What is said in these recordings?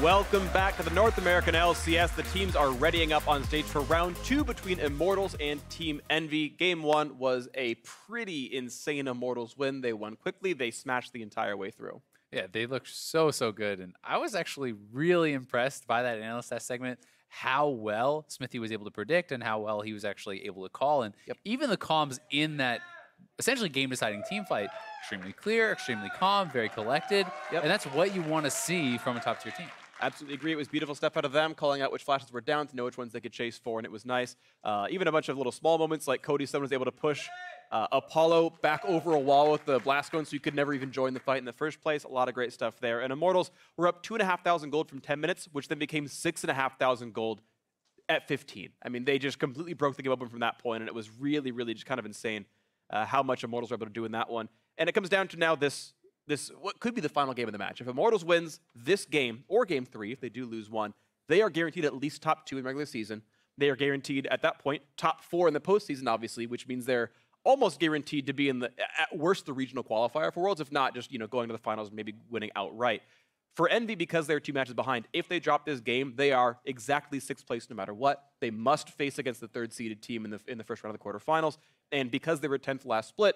Welcome back to the North American LCS. The teams are readying up on stage for round 2 between Immortals and Team Envy. Game 1 was a pretty insane Immortals win. They won quickly. They smashed the entire way through. Yeah, they looked so good. And I was actually really impressed by that analyst test segment, how well Smithy was able to predict and how well he was actually able to call. And even the comms in that essentially game-deciding team fight, extremely clear, extremely calm, very collected. And that's what you want to see from a top-tier team. Absolutely agree. It was beautiful stuff out of them, calling out which flashes were down to know which ones they could chase for, and it was nice. Even a bunch of little small moments, like Cody Stone was able to push Apollo back over a wall with the blast gun, so you could never even join the fight in the first place. A lot of great stuff there. And Immortals were up 2,500 gold from 10 minutes, which then became 6,500 gold at 15. I mean, they just completely broke the game open from that point, and it was really, really just kind of insane how much Immortals were able to do in that one. And it comes down to now this what could be the final game of the match. If Immortals wins this game, or Game 3, if they do lose one, they are guaranteed at least top 2 in regular season. They are guaranteed, at that point, top 4 in the postseason, obviously, which means they're almost guaranteed to be in the, at worst, the regional qualifier for Worlds, if not just, going to the finals and maybe winning outright. For Envy, because they're 2 matches behind, if they drop this game, they are exactly 6th place no matter what. They must face against the 3rd-seeded team in the first round of the quarterfinals. And because they were 10th last split,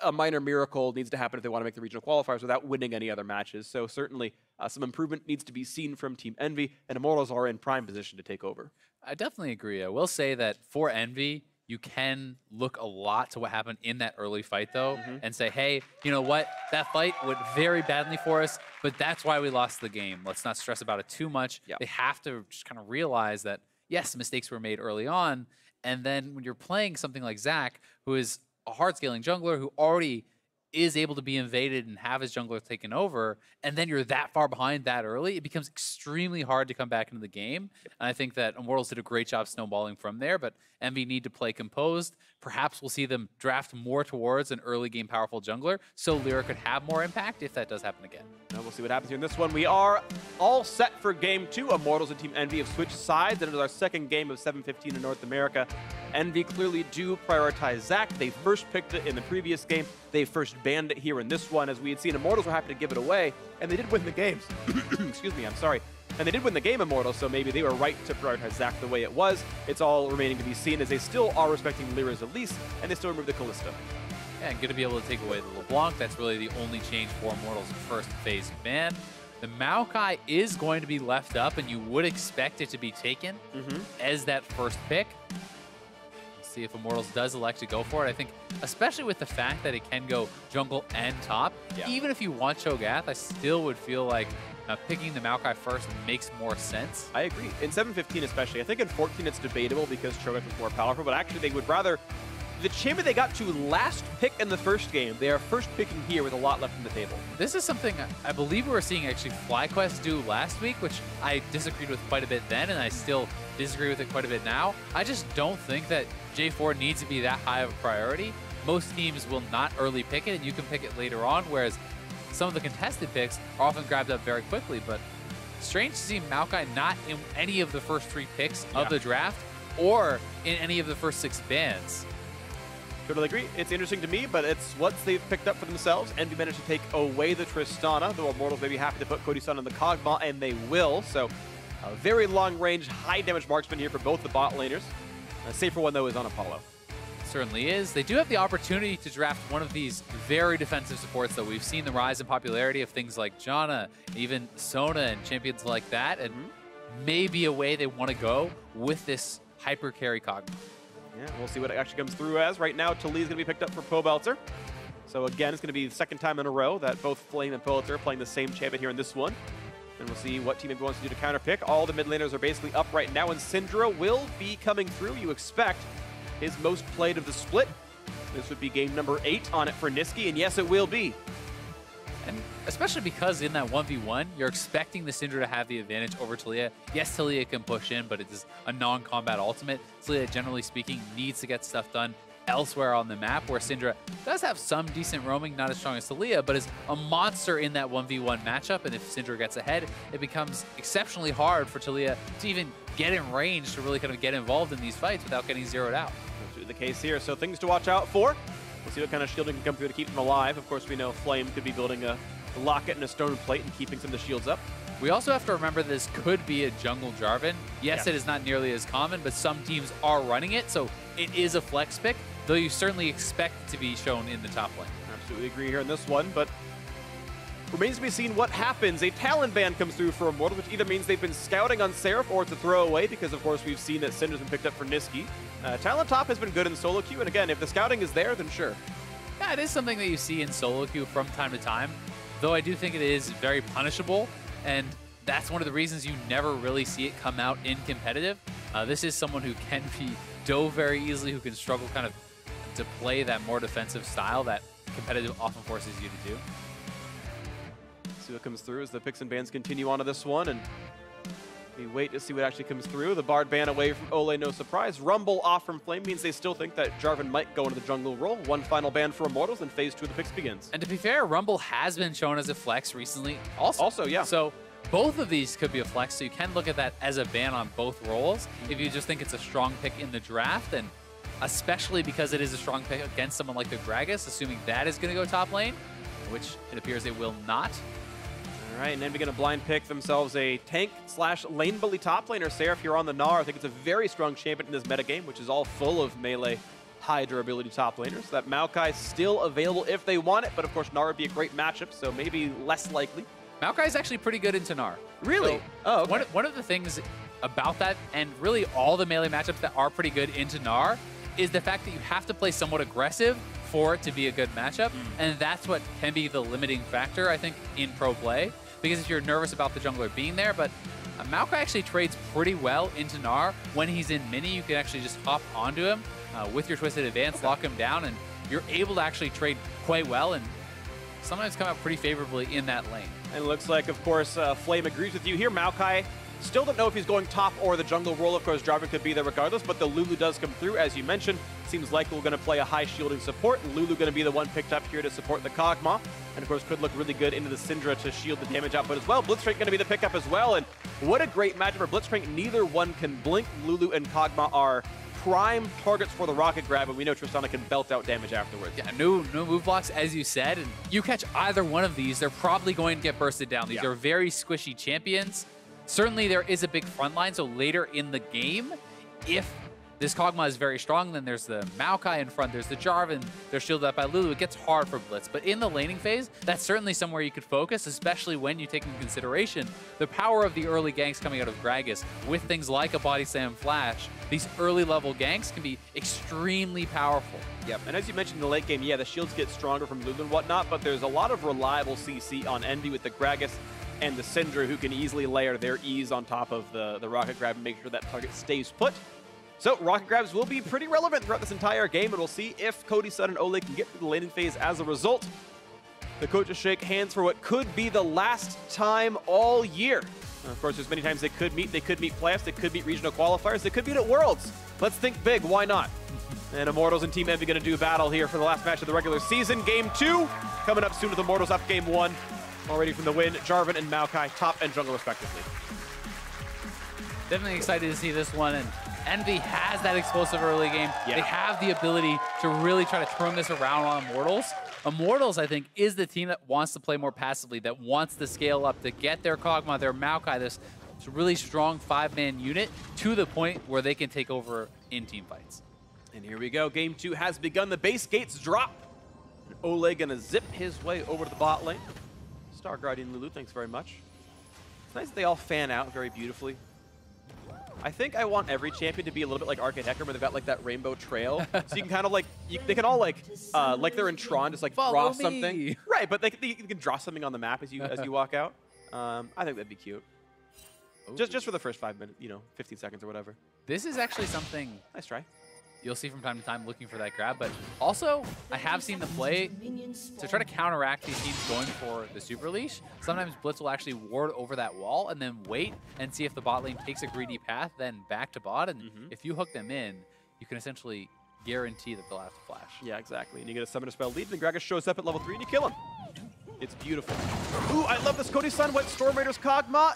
a minor miracle needs to happen if they want to make the regional qualifiers without winning any other matches. So certainly some improvement needs to be seen from Team Envy, and Immortals are in prime position to take over. I definitely agree. I will say that for Envy, you can look a lot to what happened in that early fight, though, and say, hey, you know what? That fight went very badly for us, but that's why we lost the game. Let's not stress about it too much. They have to just kind of realize that, yes, mistakes were made early on, and then when you're playing something like Zach, who is a hard-scaling jungler who already is able to be invaded and have his jungler taken over, and then you're that far behind that early, it becomes extremely hard to come back into the game. And I think that Immortals did a great job snowballing from there, but Envy need to play composed. Perhaps we'll see them draft more towards an early game powerful jungler, so Lyra could have more impact if that does happen again. Now we'll see what happens here in this one. We are all set for Game 2. Immortals and Team Envy have switched sides, and it is our second game of 7-15 in North America. Envy clearly do prioritize Zach. They first picked it in the previous game. They first banned it here in this one. As we had seen, Immortals were happy to give it away, and they did win the games. Excuse me, I'm sorry. And they did win the game, Immortals, so maybe they were right to prioritize Zach the way it was. It's all remaining to be seen, as they still are respecting Lyra's Elise, and they still remove the Kalista. Yeah, and good to be able to take away the LeBlanc. That's really the only change for Immortals' first phase ban. The Maokai is going to be left up, and you would expect it to be taken as that first pick. See if Immortals does elect to go for it. I think, especially with the fact that it can go jungle and top, even if you want Cho'Gath, I still would feel like picking the Maokai first makes more sense. I agree. In 7-15 especially. I think in 14 it's debatable because Cho'Gath was more powerful, but actually they would rather... The champion they got to last pick in the first game, they are first picking here with a lot left on the table. This is something I believe we were seeing actually FlyQuest do last week, which I disagreed with quite a bit then, and I still disagree with it quite a bit now. I just don't think that J4 needs to be that high of a priority. Most teams will not early pick it, and you can pick it later on, whereas some of the contested picks are often grabbed up very quickly. But strange to see Maokai not in any of the first 3 picks of the draft or in any of the first 6 bans. Totally agree. It's interesting to me, but it's what they've picked up for themselves. Envy managed to take away the Tristana, though Immortals may be happy to put Cody Sun on the Kog'Maw, and they will. So a very long-range, high-damage marksman here for both the bot laners. A safer one, though, is on Apollo. Certainly is. They do have the opportunity to draft one of these very defensive supports, though. We've seen the rise in popularity of things like Janna, even Sona, and champions like that, and maybe a way they want to go with this hyper carry Kog'Maw. Yeah, we'll see what it actually comes through as. Right now, Taliyah's going to be picked up for Pobelter. So again, it's going to be the second time in a row that both Flame and Pobelter are playing the same champion here in this one. And we'll see what Team Envy wants to do to counterpick. All the mid laners are basically up right now, and Syndra will be coming through. You expect his most played of the split. This would be game number 8 on it for Nisqy, and yes, it will be. And especially because in that 1v1, you're expecting the Syndra to have the advantage over Taliyah. Yes, Taliyah can push in, but it is a non-combat ultimate. Taliyah, generally speaking, needs to get stuff done elsewhere on the map, where Syndra does have some decent roaming, not as strong as Taliyah, but is a monster in that 1v1 matchup. And if Syndra gets ahead, it becomes exceptionally hard for Taliyah to even get in range to really kind of get involved in these fights without getting zeroed out. That's the case here, so things to watch out for. We'll see what kind of shielding can come through to keep them alive. Of course, we know Flame could be building a locket and a stone plate and keeping some of the shields up. We also have to remember this could be a jungle Jarvan. Yes, Yeah. it is not nearly as common, but some teams are running it, so it is a flex pick, though you certainly expect it to be shown in the top lane. Absolutely agree here on this one, but remains to be seen what happens. A Talon ban comes through for Immortals, which either means they've been scouting on Seraph or it's a throwaway, because of course we've seen that Syndra's been picked up for Niski. Talon top has been good in solo queue, and again, if the scouting is there, then sure. Yeah, it is something that you see in solo queue from time to time, though I do think it is very punishable, and that's one of the reasons you never really see it come out in competitive. This is someone who can be dove very easily, who can struggle kind of to play that more defensive style that competitive often forces you to do. See what comes through as the picks and bans continue on to this one, and we wait to see what actually comes through. The Bard ban away from Ole, no surprise. Rumble off from Flame means they still think that Jarvan might go into the jungle role. One final ban for Immortals, and phase 2 of the picks begins. And to be fair, Rumble has been shown as a flex recently also. Yeah. So both of these could be a flex, so you can look at that as a ban on both roles if you just think it's a strong pick in the draft, and especially because it is a strong pick against someone like the Gragas, assuming that is going to go top lane, which it appears it will not. All right, and then we're going to blind pick themselves a tank / lane bully top laner, Seraph here on the Gnar. I think it's a very strong champion in this metagame, which is all full of melee, high durability top laners. That Maokai is still available if they want it, but of course Gnar would be a great matchup, so maybe less likely. Maokai is actually pretty good into Gnar. Really? So Oh, okay. one of the things about that, and really all the melee matchups that are pretty good into Gnar, is the fact that you have to play somewhat aggressive for it to be a good matchup, and that's what can be the limiting factor, I think, in pro play. Because if you're nervous about the jungler being there, but Maokai actually trades pretty well into Gnar. When he's in mini, you can actually just hop onto him with your Twisted Advance, lock him down, and you're able to actually trade quite well and sometimes come out pretty favorably in that lane. And it looks like, of course, Flame agrees with you here. Maokai still don't know if he's going top or the jungle role. Of course, Jarvan could be there regardless, but the Lulu does come through, as you mentioned. Seems like we're going to play a high shielding support, and Lulu going to be the one picked up here to support the Kog'Maw. And of course, could look really good into the Syndra to shield the damage output as well. Blitzcrank going to be the pickup as well, and what a great matchup for Blitzcrank. Neither one can blink. Lulu and Kog'Maw are prime targets for the rocket grab, and we know Tristana can belt out damage afterwards. Yeah, no move blocks, as you said, and you catch either one of these, they're probably going to get bursted down. These are very squishy champions. Certainly there is a big front line, so later in the game, if this Kog'Maw is very strong, then there's the Maokai in front, there's the Jarvan, they're shielded up by Lulu. It gets hard for Blitz, but in the laning phase, that's certainly somewhere you could focus, especially when you take into consideration the power of the early ganks coming out of Gragas with things like a Body Slam Flash. These early level ganks can be extremely powerful. Yep, and as you mentioned in the late game, yeah, the shields get stronger from Lulu and whatnot, but there's a lot of reliable CC on Envy with the Gragas and the Syndra, who can easily layer their ease on top of the Rocket Grab and make sure that target stays put. So Rocket Grabs will be pretty relevant throughout this entire game, and we'll see if Cody, Sun, and Ole can get through the laning phase as a result. The coaches shake hands for what could be the last time all year. And of course, there's many times they could meet. They could meet playoffs, they could meet regional qualifiers, they could meet at Worlds. Let's think big, why not? And Immortals and Team Envy going to do battle here for the last match of the regular season. Game 2 coming up soon with Immortals up Game 1. Already from the win, Jarvan and Maokai, top and jungle respectively. Definitely excited to see this one, and Envy has that explosive early game. Yeah. They have the ability to really try to turn this around on Immortals. Immortals, I think, is the team that wants to play more passively, that wants to scale up, to get their Kog'Maw, their Maokai, this really strong 5-man unit to the point where they can take over in team fights. And here we go, Game 2 has begun. The base gates drop. And Ole gonna zip his way over to the bot lane. Star Guardian Lulu, thanks very much. It's nice that they all fan out very beautifully. I think I want every champion to be a little bit like Arcade Hecarim, where they've got like that rainbow trail. So you can kind of like, they can all like they're in Tron, just like Follow draw me. something. Right, but you can draw something on the map as you walk out. I think that'd be cute. Just for the first 5 minutes, 15 seconds or whatever. This is actually something Nice try. you'll see from time to time looking for that grab, but also I have seen the play to try to counteract these teams going for the super leash. Sometimes Blitz will actually ward over that wall and then wait and see if the bot lane takes a greedy path, then back to bot, and if you hook them in, you can essentially guarantee that they'll have to flash. Yeah, exactly. And you get a Summoner Spell lead, and Gragas shows up at level 3 and you kill him. It's beautiful. Ooh, I love this. Cody Sun went Storm Raiders Kog'Maw.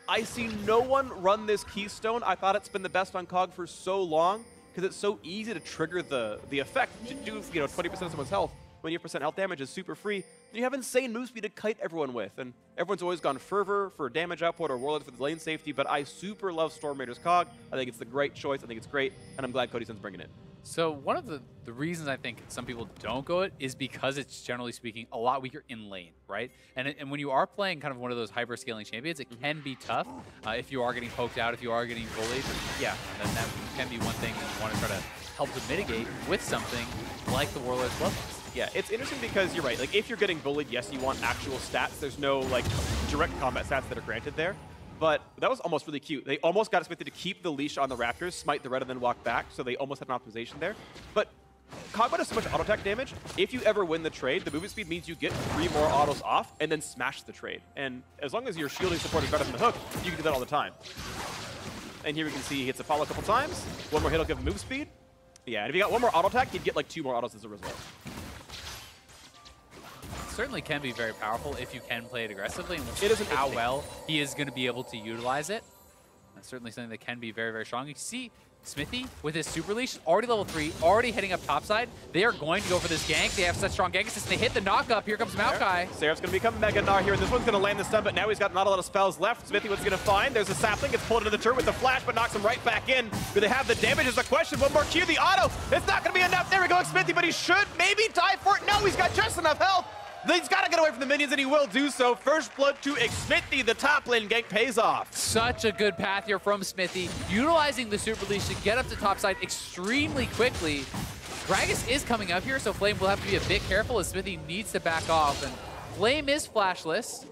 I see no one run this Keystone. I thought it's been the best on Kog for so long, because it's so easy to trigger the effect to do 20% of someone's health when your percent health damage is super free, then you have insane move speed to kite everyone with. And everyone's always gone Fervor for damage output or Warlord for the lane safety, but I super love Storm Raider's Cog. I think it's the great choice. I think it's great, and I'm glad Cody Sun's bringing it. So one of the reasons I think some people don't go it is because it's, generally speaking, a lot weaker in lane, right? And when you are playing kind of one of those hyper-scaling champions, it can be tough if you are getting poked out, if you are getting bullied. Yeah, then that can be one thing that you want to try to help to mitigate with something like the Warlord's Bloodlust. Yeah, it's interesting because you're right. Like, if you're getting bullied, yes, you want actual stats. There's no, like, direct combat stats that are granted there. But that was almost really cute. They almost got Smithy to keep the leash on the Raptors, smite the red, and then walk back, so they almost had an optimization there. But Cogma does so much auto attack damage. If you ever win the trade, the movement speed means you get 3 more autos off and then smash the trade. And as long as your shielding support is better than the hook, you can do that all the time. And here we can see he hits Apollo a couple times. One more hit will give him move speed. Yeah, and if you got 1 more auto attack, he'd get like 2 more autos as a result. Certainly can be very powerful if you can play it aggressively, and It isn't how insane. well he is going to be able to utilize it. That's certainly something that can be very, very strong. You see Smithy with his super leash, already level 3, already heading up topside. They are going to go for this gank. They have such strong gank assist. They hit the knock up. Here comes Maokai. Seraph's going to become Mega Gnar here, and this one's going to land the stun, but now he's got not a lot of spells left. Smithy, what's he going to find? There's a sapling, gets pulled into the turret with the flash, but knocks him right back in. Do they have the damage is the question. One more Q, the auto. It's not going to be enough. There we go, Smithy, but he should maybe die for it. No, he's got just enough health. He's got to get away from the minions, and he will do so. First blood to Smithy. The top lane gank pays off. Such a good path here from Smithy, utilizing the super leash to get up to topside extremely quickly. Gragas is coming up here, so Flame will have to be a bit careful as Smithy needs to back off. And Flame is flashless.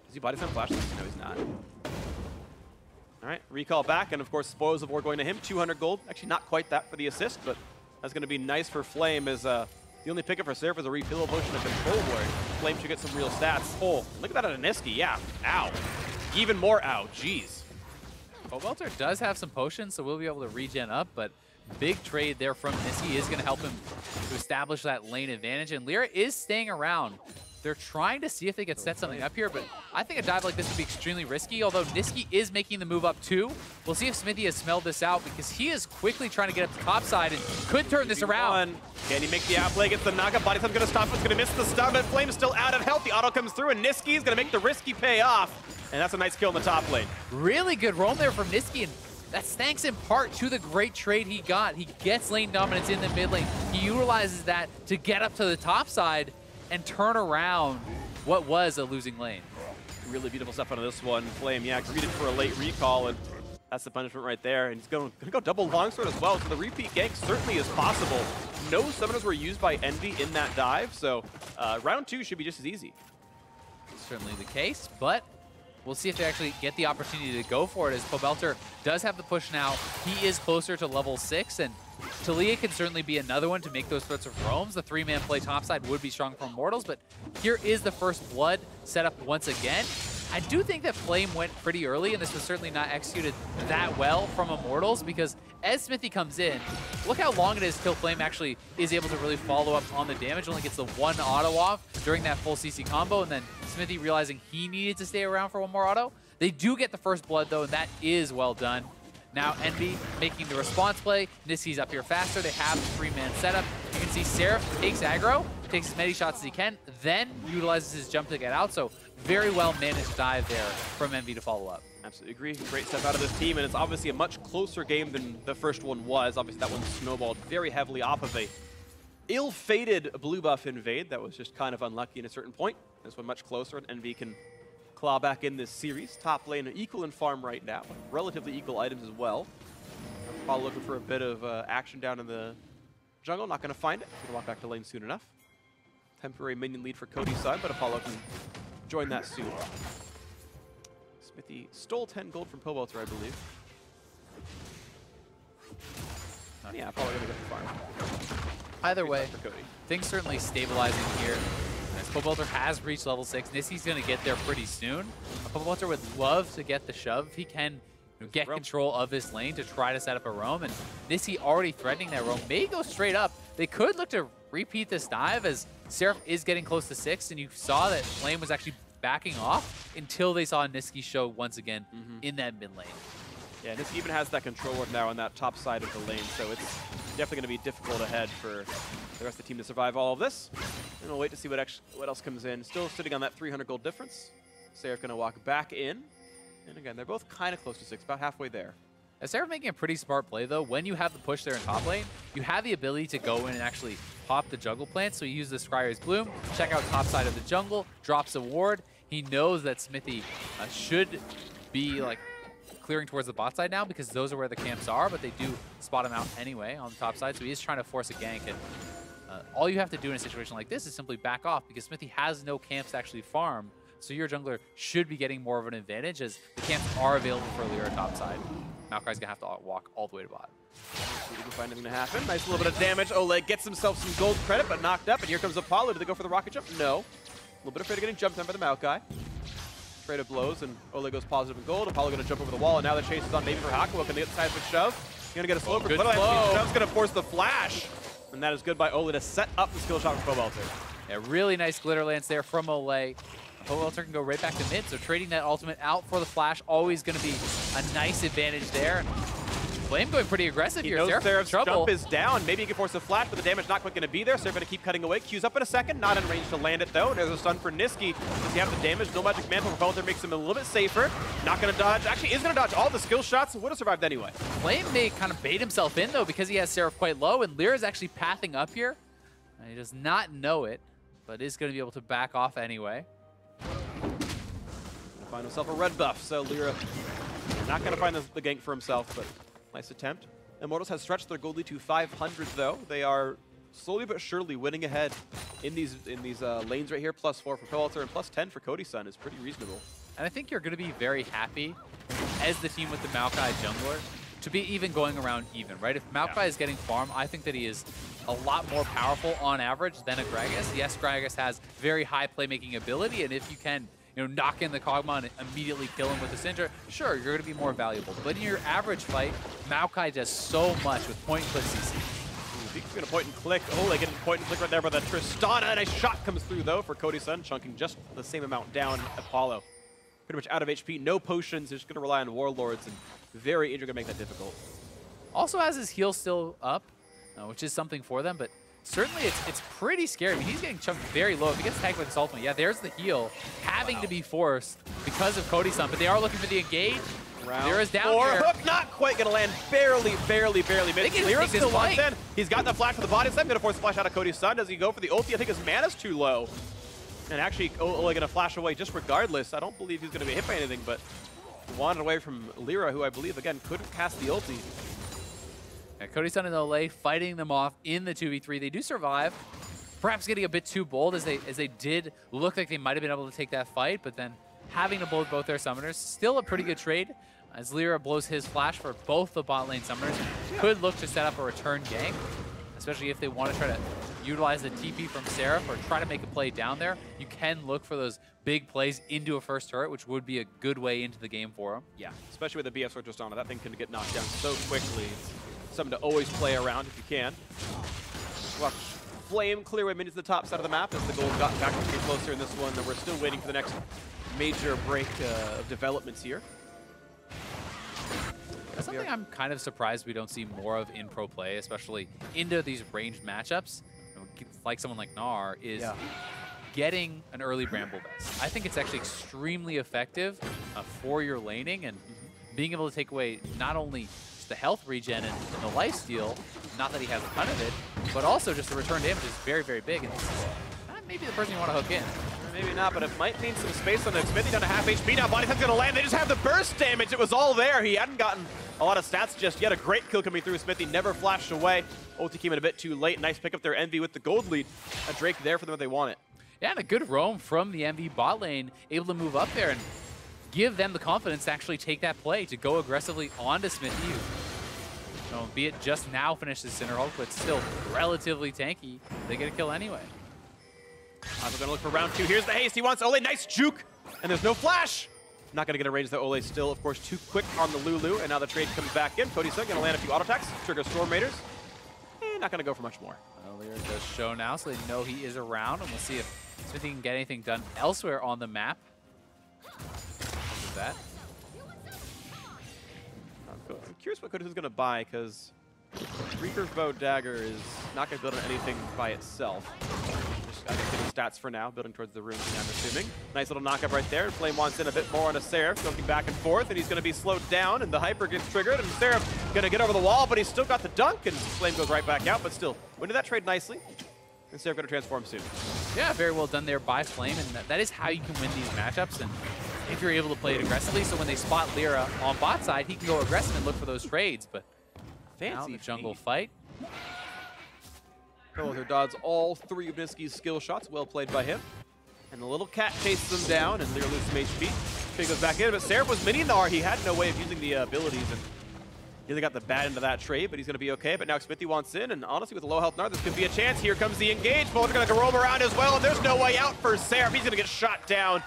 Is he body slam flashless? No, he's not. All right, recall back, and of course, Spoils of War going to him. 200 gold. Actually, not quite that for the assist, but that's going to be nice for Flame as the only pickup for Seraph is a refill potion of Control Ward. Flame should get some real stats. Oh, look at that at Aniski. Yeah, ow. Even more ow. Jeez. Pobelter does have some potions, so we'll be able to regen up, but big trade there from Niski is going to help him to establish that lane advantage, and Lyra is staying around. They're trying to see if they could set something up here, but I think a dive like this would be extremely risky, although Niski is making the move up too. We'll see if Smithy has smelled this out because he is quickly trying to get up to topside and could turn this around. Can he make the outplay? Gets the knockup. Body Slam's going to stop. It's going to miss the stun, but Flame's still out of health. The auto comes through, and Niski's going to make the risky pay off. And that's a nice kill in the top lane. Really good roam there from Niski, and that's thanks in part to the great trade he got. He gets lane dominance in the mid lane. He utilizes that to get up to the top side and turn around what was a losing lane. Really beautiful stuff out of this one. Flame, yeah, greeted for a late recall, and that's the punishment right there. And he's going to go double longsword as well, so the repeat gank certainly is possible. No summoners were used by Envy in that dive, so round 2 should be just as easy. Certainly the case, but we'll see if they actually get the opportunity to go for it, as Pobelter does have the push now. He is closer to level 6, and Taliyah can certainly be another one to make those sorts of roams. The 3-man play topside would be strong for Immortals, but here is the first blood set up once again. I do think that Flame went pretty early, and this was certainly not executed that well from Immortals, because as Smithy comes in, look how long it is till Flame actually is able to really follow up on the damage. Only gets the 1 auto off during that full CC combo, and then Smithy realizing he needed to stay around for 1 more auto. They do get the first blood, though, and that is well done. Now Envy making the response play. Niski's up here faster. They have the 3-man setup. You can see Seraph takes aggro, takes as many shots as he can, then utilizes his jump to get out. So very well managed dive there from Envy to follow up. Absolutely agree. Great step out of this team, and it's obviously a much closer game than the first one was. Obviously, that one snowballed very heavily off of a ill-fated blue buff invade that was just kind of unlucky at a certain point. This one much closer, and Envy can claw back in this series. Top lane equal in farm right now. Relatively equal items as well. Probably looking for a bit of action down in the jungle. Not going to find it. Going to walk back to lane soon enough. Temporary minion lead for Cody's side, but Apollo can join that soon. Smithy stole 10 gold from Pobelter, I believe. Yeah, Apollo going to go to farm. Either way, for Cody. things certainly stabilizing here. As Pobelter has reached level 6, Niski's going to get there pretty soon. Pobelter would love to get the shove. He can get control of this lane to try to set up a roam, and Niski already threatening that roam may go straight up. They could look to repeat this dive as Seraph is getting close to 6, and you saw that Flame was actually backing off until they saw Niski show once again in that mid lane. Yeah, Niski even has that control ward now on that top side of the lane, so it's definitely going to be difficult ahead for the rest of the team to survive all of this. And we'll wait to see what else comes in. Still sitting on that 300 gold difference. Seraph going to walk back in. And again, they're both kind of close to 6, about halfway there. Seraph making a pretty smart play, though. When you have the push there in top lane, you have the ability to go in and actually pop the jungle plant. So you use the Scryer's Bloom, check out top side of the jungle, drops a ward. He knows that Smithy should be like clearing towards the bot side now because those are where the camps are, but they do spot him out anyway on the top side. So he is trying to force a gank. And all you have to do in a situation like this is simply back off because Smithy has no camps to actually farm. So your jungler should be getting more of an advantage as the camps are available for Lyra top side. Maokai's gonna have to walk all the way to bot. See if we can find anything to happen. Nice little bit of damage. Oleg gets himself some gold credit, but knocked up. And here comes Apollo. Do they go for the rocket jump? No. A little bit afraid of getting jumped on by the Maokai. Afraid of blows, and Oleg goes positive in gold. Apollo gonna jump over the wall, and now the chase is on maybe for Hakuo. Can they get the seismic shove? He's gonna get a slow for good Little. flow. Shove's gonna force the flash. And that is good by Oleg to set up the skill shot for Pobelter. Yeah, really nice glitter lance there from Olay. Pobelter can go right back to mid, so trading that ultimate out for the flash, always going to be a nice advantage there. Flame going pretty aggressive He here. knows Seraph's trouble. jump is down. Maybe he can force a flash, but the damage not quite going to be there. Seraph going to keep cutting away. Q's up in a second. Not in range to land it, though. There's a stun for Niski. Does he have the damage? No magic mantle for Pobelter makes him a little bit safer. Not going to dodge. Actually, is going to dodge all the skill shots and would have survived anyway. Flame may kind of bait himself in, though, because he has Seraph quite low, and Lyra's actually pathing up here. And he does not know it, but is going to be able to back off anyway. Find himself a red buff, so Lyra not going to find the gank for himself, but nice attempt. Immortals has stretched their gold lead to 500, though. They are slowly but surely winning ahead in these lanes right here. +4 for Pobelter and +10 for Cody Sun is pretty reasonable. And I think you're going to be very happy as the team with the Maokai jungler to be even going around even, right? If Maokai is getting farm, I think that he is a lot more powerful on average than a Gragas. Yes, Gragas has very high playmaking ability, and if you can knock in the Kog'Maw and immediately kill him with the Syndra, sure, you're going to be more valuable. But in your average fight, Maokai does so much with point-and-click CC. He's going to point and click. Oh, they get a point and click right there by the Tristana. And a shot comes through, though, for Cody Sun, chunking just the same amount down. Apollo pretty much out of HP, no potions. They're just going to rely on Warlords, and very injured, going to make that difficult. Also has his heal still up, which is something for them, but certainly it's pretty scary. I mean, he's getting chunked very low. If he gets tagged with his ultimate, yeah, there's the heal having to be forced because of Cody Sun, but they are looking for the engage. There is down Or here. hook not quite going to land. Barely missed. Lyra still wants in. He's got the flash for the body slam. Going to force the flash out of Cody Sun. Does he go for the ulti? I think his mana's too low. And actually, Oleg going to flash away just regardless. I don't believe he's going to be hit by anything, but wandered away from Lyra, who I believe, again, couldn't cast the ulti. Yeah, Cody Sun and Olay fighting them off in the 2v3. They do survive. Perhaps getting a bit too bold as they did look like they might have been able to take that fight, but then having to both their summoners. Still a pretty good trade as Lyra blows his flash for both the bot lane summoners. Could look to set up a return gank, especially if they want to try to utilize the TP from Seraph or try to make a play down there. You can look for those big plays into a first turret, which would be a good way into the game for them. Yeah, especially with the BF Sword Tristana. That thing can get knocked down so quickly. It's something to always play around if you can. Watch Flame clear away minions to the top side of the map as the gold got back to be closer in this one. And we're still waiting for the next major break of developments here. That's something I'm kind of surprised we don't see more of in pro play, especially into these ranged matchups. Like someone like Gnar is getting an early Bramble Vest. I think it's actually extremely effective for your laning and being able to take away not only just the health regen and the lifesteal, not that he has a ton of it, but also just the return damage is very, very big. And this is maybe the person you want to hook in. Maybe not, but it might mean some space on the Smithy down to half HP now. Body Slam's going to land. They just have the burst damage. It was all there. He hadn't gotten a lot of stats just yet. A great kill coming through. Smithy never flashed away. Ulti came in a bit too late. Nice pick up their Envy with the gold lead. A Drake there for them if they want it. Yeah, and a good roam from the MV bot lane, able to move up there and give them the confidence to actually take that play, to go aggressively onto Smithy. So, be it just now finishes Cinderhulk, but still relatively tanky. They get a kill anyway. We're going to look for round 2. Here's the haste. He wants Ole. Nice juke. And there's no flash. Not going to get a range though. Ole still, of course, too quick on the Lulu. And now the trade comes back in. Cody Sun going to land a few auto attacks. Trigger Storm Raiders. Not going to go for much more. Lyra does show now, so they know he is around. And we'll see if Smithy can get anything done elsewhere on the map. Look at that. I'm curious what Cody Sun's going to buy, because Reaper's Bow Dagger is not going to build on anything by itself. I think stats for now, building towards the room, I'm assuming. Nice little knockup right there. Flame wants in a bit more on a Seraph, going back and forth, and he's going to be slowed down, and the Hyper gets triggered, and Seraph going to get over the wall, but he's still got the dunk, and Flame goes right back out, but still, winning that trade nicely. And Seraph going to transform soon. Yeah, very well done there by Flame, and that is how you can win these matchups, and if you're able to play it aggressively, so when they spot Lyra on bot side, he can go aggressive and look for those trades, but now the jungle fight. Bellwether dodges all 3 of Niski's skill shots, well played by him. And the little cat chases them down, and Lyra loses some HP. He goes back in, but Seraph was mini Gnar. He had no way of using the abilities, and really got the bad end of that trade, but he's going to be okay. But now Xmithie wants in, and honestly, with a low health Gnar, this could be a chance. Here comes the engage. Boulder's going to roam around as well, and there's no way out for Seraph. He's going to get shot down.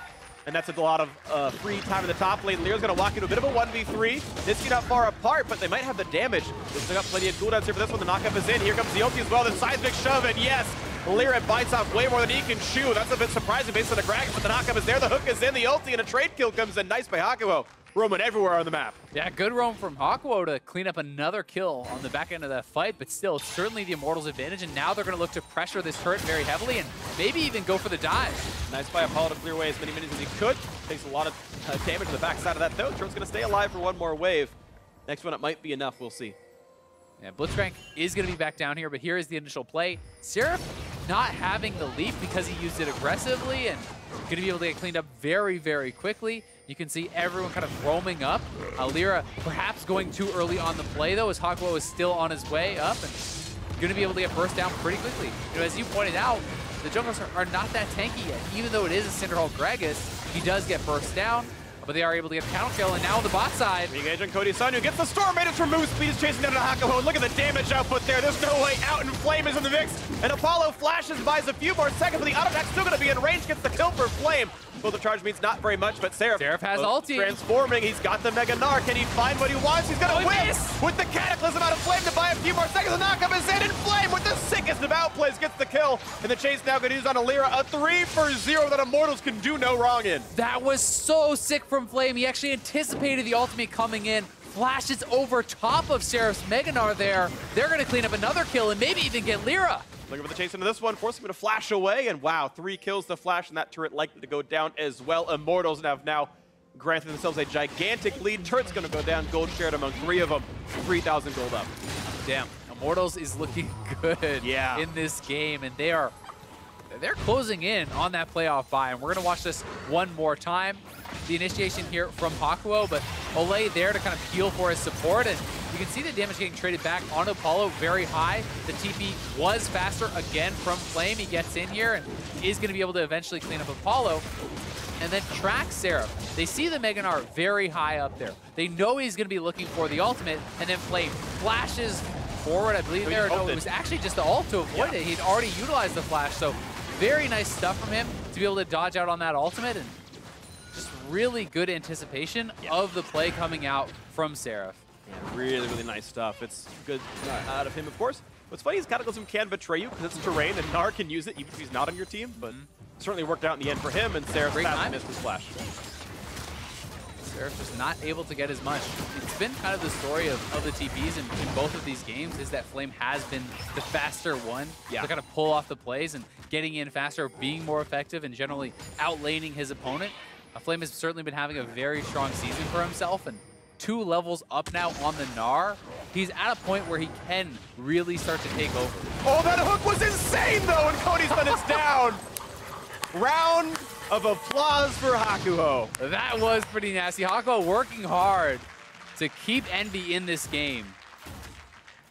And that's a lot of free time in the top lane. Lyra's going to walk into a bit of a 1v3. Niski not far apart, but they might have the damage. They've still got plenty of cooldowns here for this one. The knockup is in. Here comes the ulti as well. The seismic shove, and yes, Lyra bites off way more than he can chew. That's a bit surprising based on the Gragas, but the knockup is there. The hook is in. The ulti and a trade kill comes in. Nice by Hakuho. Roaming everywhere on the map. Yeah, good roam from Hakuho to clean up another kill on the back end of that fight, but still, it's certainly the Immortals' advantage, and now they're going to look to pressure this turret very heavily and maybe even go for the dive. Nice by Apollo to clear away as many minions as he could. Takes a lot of damage to the backside of that, though. Turret's going to stay alive for one more wave. Next one, it might be enough. We'll see. Yeah, Blitzcrank is going to be back down here, but here is the initial play. Seraph not having the leap because he used it aggressively and going to be able to get cleaned up very, very quickly. You can see everyone kind of roaming up. Lyra perhaps going too early on the play, though, as Hakuho is still on his way up and going to be able to get burst down pretty quickly. You know, as you pointed out, the junglers are not that tanky yet. Even though it is a Cinderhulk Gragas, he does get burst down, but they are able to get counter kill, and now on the bot side. Re-engage on Cody Sun, who gets the Storm Maidens remove speed, is chasing down to Hakuho. Look at the damage output there. There's no way out, and Flame is in the mix. And Apollo flashes, buys a few more seconds, but the auto attack's still going to be in range, gets the kill for Flame. Well, the charge means not very much, but Seraph has ulti. Transforming, he's got the Mega Gnar. Can he find what he wants? He's going to win with the Cataclysm out of Flame to buy a few more seconds. The knockup is in, and Flame with the sickest of outplays gets the kill. And the chase now going to use on a Lyra, a 3-for-0 that Immortals can do no wrong in. That was so sick from Flame. He actually anticipated the ultimate coming in. Flashes over top of Seraph's Mega Gnar there. They're going to clean up another kill and maybe even get Lyra. Looking for the chase into this one, forcing him to flash away, and wow, 3 kills to flash, and that turret likely to go down as well. Immortals have now granted themselves a gigantic lead. Turret's going to go down, gold shared among 3 of them, 3,000 gold up. Damn, Immortals is looking good in this game, and they're closing in on that playoff bye, and we're going to watch this one more time. The initiation here from Hakuho, but Olay there to kind of heal for his support, and you can see the damage getting traded back on Apollo very high. The TP was faster again from Flame. He gets in here and is going to be able to eventually clean up Apollo and then track Seraph. They see the Mega Gnar very high up there. They know he's going to be looking for the ultimate, and then Flame flashes forward, I believe there. No, it was actually just the ult to avoid it. He'd already utilized the flash, so very nice stuff from him to be able to dodge out on that ultimate, and just really good anticipation of the play coming out from Seraph. Yeah, really, really nice stuff. It's good out of him, of course. What's funny is Cataclysm can betray you because it's terrain, and Gnar can use it even if he's not on your team, but certainly worked out in the end for him, and Seraph missed his flash. Seraph just not able to get as much. It's been kind of the story of the TPs in both of these games, is that Flame has been the faster one to kind of pull off the plays and getting in faster, being more effective, and generally outlaning his opponent. Flame has certainly been having a very strong season for himself, and 2 levels up now on the Gnar. He's at a point where he can really start to take over. Oh, that hook was insane, though, and Cody's Sun is down. Round of applause for Hakuho. That was pretty nasty. Hakuho working hard to keep Envy in this game.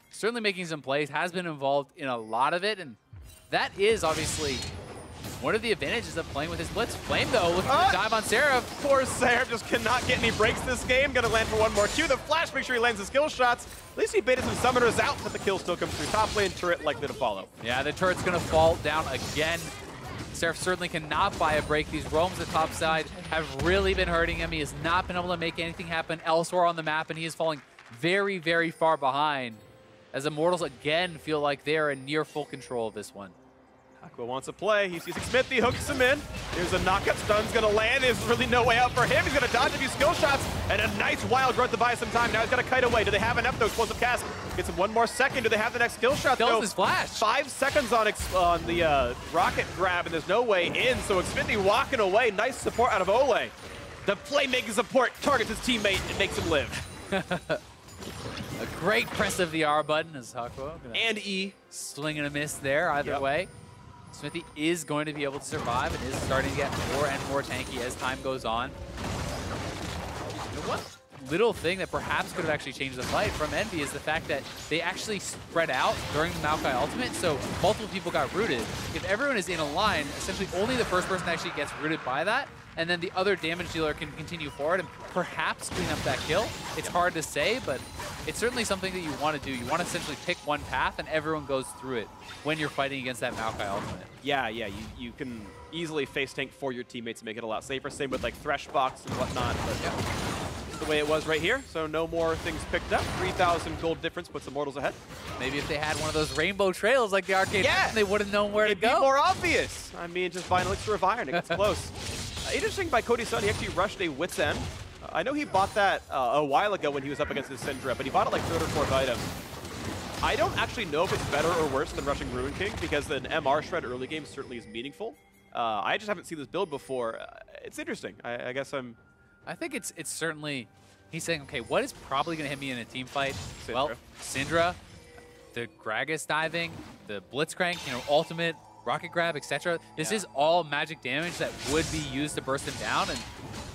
Certainly making some plays, has been involved in a lot of it, and that is obviously one of the advantages of playing with his Blitz. Flame, though, looking to dive on Seraph. Poor Seraph just cannot get any breaks this game. Gonna land for one more Q. The flash, make sure he lands his skill shots. At least he baited some summoners out, but the kill still comes through top lane. Turret likely to follow. Yeah, the turret's gonna fall down again. Seraph certainly cannot buy a break. These roams at top side have really been hurting him. He has not been able to make anything happen elsewhere on the map, and he is falling very, very far behind as Immortals again feel like they're in near full control of this one. Aqua wants to play. He's using Smithy, hooks him in. Here's a knockup. Stun's going to land. There's really no way out for him. He's going to dodge a few skill shots and a nice wild growth to buy some time. Now he's got to kite away. Do they have enough, though? Explosive cast gets him one more second. Do they have the next skill shot, Kills though? his flash. 5 seconds on the rocket grab, and there's no way in. So Xfinity walking away. Nice support out of Ole. The playmaking support targets his teammate and makes him live. A great press of the R button as Hakuo. And E. Swing and a miss there either way. Smithy is going to be able to survive and is starting to get more and more tanky as time goes on. You know what little thing that perhaps could have actually changed the fight from Envy is the fact that they actually spread out during the Maokai ultimate, so multiple people got rooted. If everyone is in a line, essentially only the first person actually gets rooted by that, and then the other damage dealer can continue forward and perhaps clean up that kill. It's hard to say, but it's certainly something that you want to do. You want to essentially pick one path and everyone goes through it when you're fighting against that Maokai ultimate. Yeah, you can easily face tank for your teammates and make it a lot safer. Same with like Threshbox and whatnot, but the way it was right here, so no more things picked up. 3,000 gold difference puts Immortals ahead. Maybe if they had one of those rainbow trails like the arcade, they would have known where to go. It'd be more obvious. I mean, just buy an Elixir of Iron, it gets close. Interesting by Cody Sun, he actually rushed a Wit's End. I know he bought that a while ago when he was up against his Syndra, but he bought it like 3rd or 4th item. I don't actually know if it's better or worse than rushing Ruin King, because an MR shred early game certainly is meaningful. I just haven't seen this build before. It's interesting. I guess I think it's certainly, he's saying, okay, what is probably going to hit me in a team fight? Syndra. Well, Syndra, the Gragas diving, the Blitzcrank, ultimate, rocket grab, etc. This is all magic damage that would be used to burst him down, and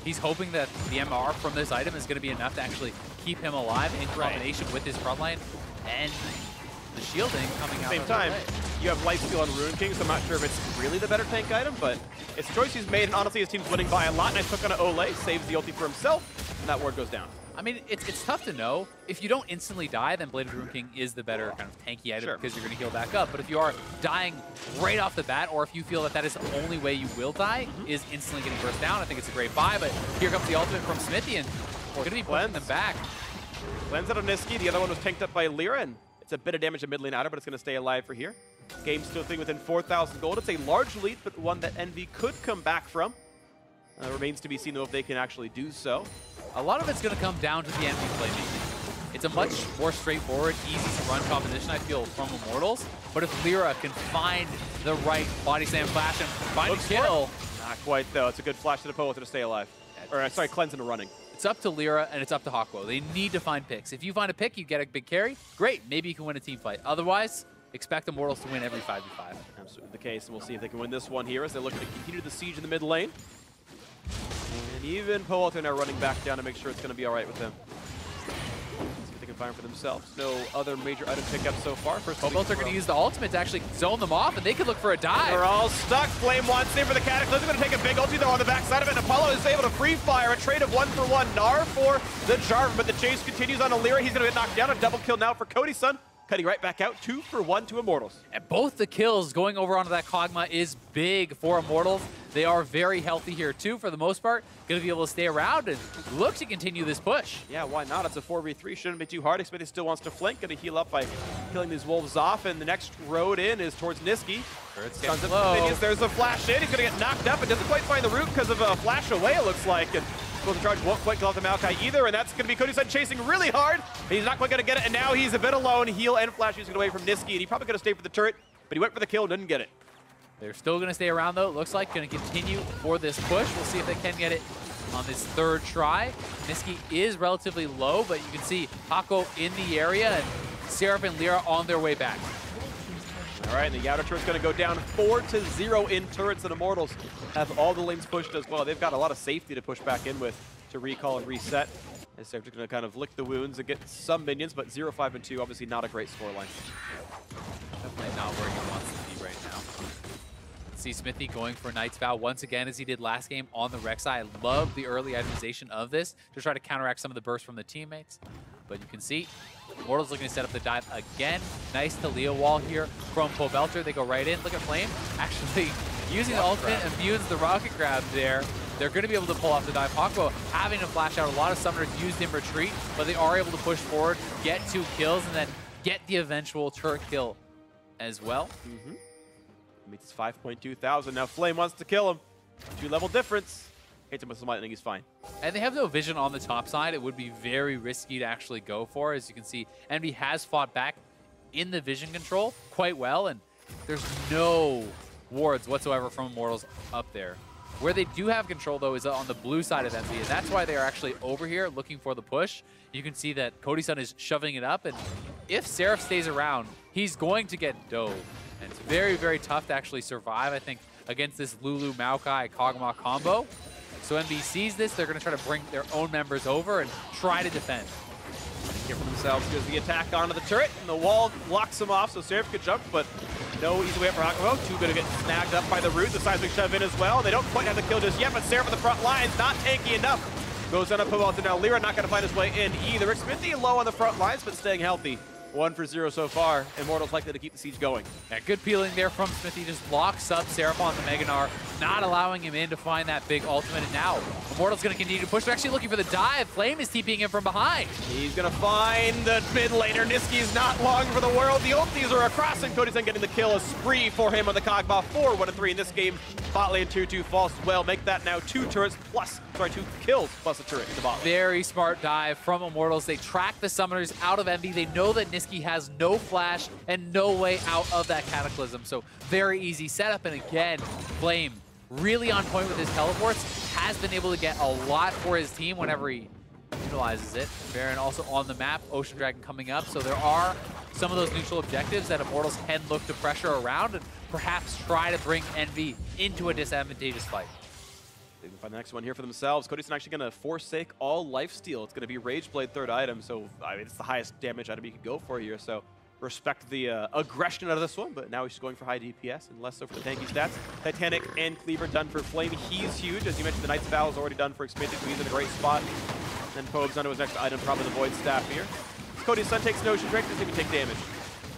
he's hoping that the MR from this item is going to be enough to actually keep him alive in combination with his frontline and the shielding coming out. At the same time, you have Lifesteal on Ruin King, so I'm not sure if it's really the better tank item, but it's a choice he's made, and honestly his team's winning by a lot. Nice hook on Ole, saves the ulti for himself, and that ward goes down. I mean, it's tough to know. If you don't instantly die, then Blade of Ruin King is the better kind of tanky item because you're going to heal back up. But if you are dying right off the bat, or if you feel that that is the only way you will die, is instantly getting burst down, I think it's a great buy. But here comes the ultimate from Smithy, and we're going to be pulling them back. Cleanse out of Niski, the other one was tanked up by Lyra, and it's a bit of damage to mid lane outer, but it's going to stay alive for here. Game still thing within 4,000 gold. It's a large lead, but one that Envy could come back from. Remains to be seen, though, if they can actually do so. A lot of it's going to come down to the Envy playmaking. It's a much more straightforward, easy to run composition, I feel, from Immortals. But if Lyra can find the right body slam flash and find a kill. Not quite, though. It's a good flash to the Poe to stay alive. Or, sorry, cleanse into running. It's up to Lyra and it's up to Hakuo. They need to find picks. If you find a pick, you get a big carry. Great, maybe you can win a team fight. Otherwise, expect Immortals to win every 5v5. Absolutely the case, and we'll see if they can win this one here as they look to continue the siege in the mid lane. And even Poalter now running back down to make sure it's going to be all right with them. See if they can find for themselves. No other major item pickups so far. First, Poalter are going to use the ultimate to actually zone them off, and they could look for a dive. They're all stuck. Flame wants in for the Cataclysm. Going to take a big ulti, though, on the backside of it. And Apollo is able to free fire a trade of 1-for-1 Gnar for the Jarvan, but the chase continues on Alira. He's going to get knocked down. A double kill now for Cody Sun. Cutting right back out, 2-for-1 to Immortals. And both the kills going over onto that Kog'Maw is big for Immortals. They are very healthy here too, for the most part. Going to be able to stay around and look to continue this push. Yeah, why not? It's a 4v3. Shouldn't be too hard. Xfinity still wants to flank. Going to heal up by killing these wolves off. And the next road in is towards Niski. There's a flash in. He's going to get knocked up. It doesn't quite find the root because of a flash away, it looks like. And the charge won't quite kill off the Maokai either, and that's going to be Cody Sun chasing really hard. He's not quite going to get it, and now he's a bit alone. Heal and flash using it away from Niski, and he probably could have stayed for the turret, but he went for the kill and didn't get it. They're still going to stay around, though. It looks like going to continue for this push. We'll see if they can get it on this third try. Niski is relatively low, but you can see Hakuo in the area, and Seraph and Lyra on their way back. All right, and the outer turret's going to go down 4-0 in turrets, and Immortals have all the lanes pushed as well. They've got a lot of safety to push back in with to recall and reset. As they're just going to kind of lick the wounds and get some minions, but 0-5-2, obviously not a great scoreline. Definitely not where he wants to be right now. See Smithy going for Knight's Vow once again as he did last game on the Rek'Sai. I love the early itemization of this to try to counteract some of the bursts from the teammates. But you can see Immortals looking to set up the dive again. Nice Talia wall here from Pobelter. They go right in. Look at Flame actually using the ultimate and views the rocket grab there. They're going to be able to pull off the dive. Hakuo having to flash out. A lot of summoners used in retreat, but they are able to push forward, get 2 kills, and then get the eventual turret kill as well. Meets his 5.2 thousand. Now Flame wants to kill him. 2-level difference. Hits him with some lightning, he's fine. And they have no vision on the top side. It would be very risky to actually go for. As you can see, Envy has fought back in the vision control quite well, and there's no wards whatsoever from Immortals up there. Where they do have control, though, is on the blue side of Envy, and that's why they are actually over here looking for the push. You can see that Cody Sun is shoving it up, and if Seraph stays around, he's going to get dove. And it's very, very tough to actually survive, I think, against this Lulu, Maokai, Kog'Maw combo. So Envy sees this, they're going to try to bring their own members over and try to defend. Here for themselves goes the attack onto the turret, and the wall blocks him off, so Seraph could jump, but no easy way up for Hakuho. Too good to get snagged up by the root. The seismic shove in as well. They don't quite have the kill just yet, but Seraph at the front lines, not tanky enough. Goes on a Pobalt, now Lyra not going to find his way in either. Xmithie low on the front lines, but staying healthy. 1 for 0 so far. Immortals likely to keep the siege going. Yeah, good peeling there from Xmithie. Just locks up Seraph on the Mega Gnar, not allowing him in to find that big ultimate. And now Immortals going to continue to push. They're actually looking for the dive. Flame is TPing him from behind. He's going to find the mid laner. Niski is not long for the world. The ultis are across, and Cody's getting the kill. A spree for him on the Kog'Maw. 4-1-3 in this game. Bot lane 2-2 falls as well. Make that now 2 turrets plus, 2 kills plus a turret in the bot lane. Very smart dive from Immortals. They track the summoners out of Envy. They know that Niski has no flash and no way out of that Cataclysm. So very easy setup. And again, Flame really on point with his teleports. Has been able to get a lot for his team whenever he utilizes it. Baron also on the map. Ocean Dragon coming up. So there are some of those neutral objectives that Immortals can look to pressure around and perhaps try to bring Envy into a disadvantageous fight. They can find the next one here for themselves. Cody's actually going to forsake all lifesteal. It's going to be Rageblade third item, so I mean, it's the highest damage item you can go for here. So respect the aggression out of this one, but now he's going for high DPS and less so for the tanky stats. Titanic and Cleaver done for Flame. He's huge. As you mentioned, the Knight's Vow is already done for Xmithie, so he's in a great spot. And Pogue's onto his next item, probably the Void Staff here. Cody's Sun takes no Ocean Drake, doesn't even take damage.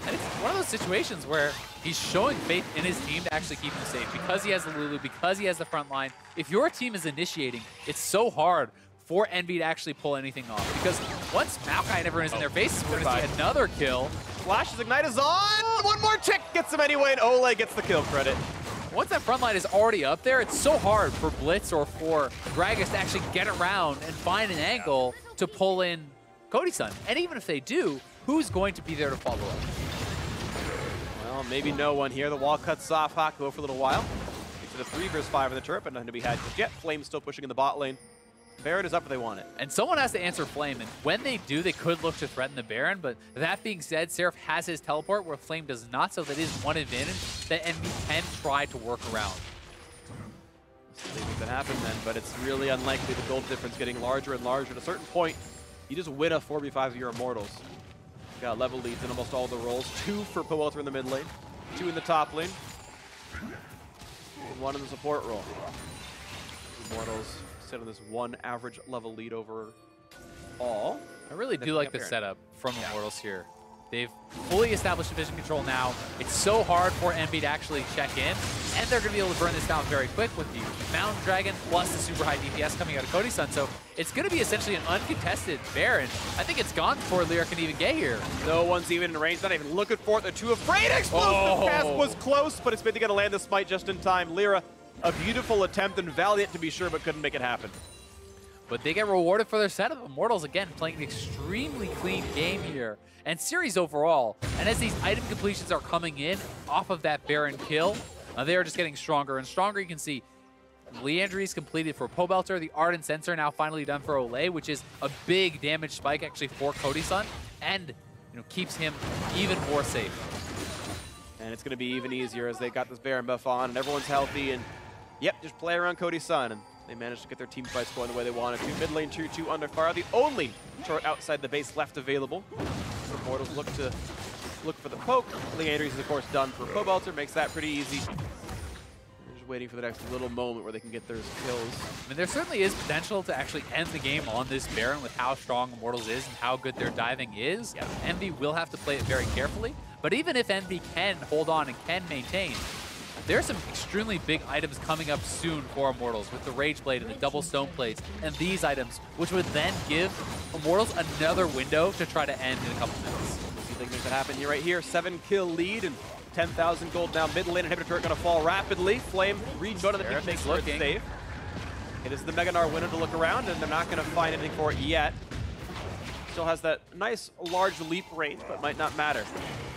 And it's one of those situations where he's showing faith in his team to actually keep him safe. Because he has the Lulu, because he has the front line, if your team is initiating, it's so hard for Envy to actually pull anything off. Because once Maokai and everyone is in their faces, we're going to see another kill. Flash's Ignite is on! One more tick gets him anyway, and Ole gets the kill credit. Once that front line is already up there, it's so hard for Blitz or for Gragas to actually get around and find an angle to pull in Cody Sun. And even if they do, who's going to be there to follow up? Well, maybe no one here. The wall cuts off Hakuho for a little while. Gets to the 3 versus 5 in the turret, but nothing to be had just yet. Flame's still pushing in the bot lane. Baron is up if they want it. And someone has to answer Flame, and when they do, they could look to threaten the Baron, but that being said, Seraph has his teleport where Flame does not, so that is one advantage that Envy can try to work around. They make that happen then, but it's really unlikely. The gold difference getting larger and larger. At a certain point, you just win a 4v5 of your Immortals. Got level leads in almost all the roles. 2 for Powelter in the mid lane, 2 in the top lane, and 1 in the support role. Immortals sit on this 1 average level lead over all. I really do like the setup from Immortals here. They've fully established division control now. It's so hard for Envy to actually check in, and they're going to be able to burn this down very quick with the Mountain Dragon plus the super high DPS coming out of Cody Sun. So it's going to be essentially an uncontested Baron. I think it's gone before Lyra can even get here. No one's even in range, not even looking for it. They're too afraid. Explosive cast was close, but it's been going to land the smite just in time. Lyra, a beautiful attempt and valiant to be sure, but couldn't make it happen. But they get rewarded for their setup. Immortals, again, playing an extremely clean game here. And series overall. And as these item completions are coming in off of that Baron kill, they are just getting stronger and stronger. You can see Liandry's completed for Pobelter. The Ardent Sensor now finally done for Ole, which is a big damage spike actually for Cody Sun. And keeps him even more safe. And it's going to be even easier as they got this Baron buff on and everyone's healthy. And yep, just play around Cody Sun. And they managed to get their team fights going the way they wanted to. Mid lane 2-2 under fire. The only turret outside the base left available. So Immortals look for the poke. Liandry's is of course done for Pobelter. Makes that pretty easy. They're just waiting for the next little moment where they can get their kills. I mean, there certainly is potential to actually end the game on this Baron with how strong Immortals is and how good their diving is. Yeah. Envy will have to play it very carefully. But even if Envy can hold on and can maintain, there's some extremely big items coming up soon for Immortals with the Rageblade and the double stone plates and these items, which would then give Immortals another window to try to end in a couple minutes. You think they could happen here right here? 7-kill lead, and 10,000 gold now. Mid lane inhibitor turret going to fall rapidly. Flame reach on the Seraph peak, is makes it looking. safe. It is the Mega Gnar window to look around, and they're not going to find anything for it yet. Still has that nice large leap range, but might not matter.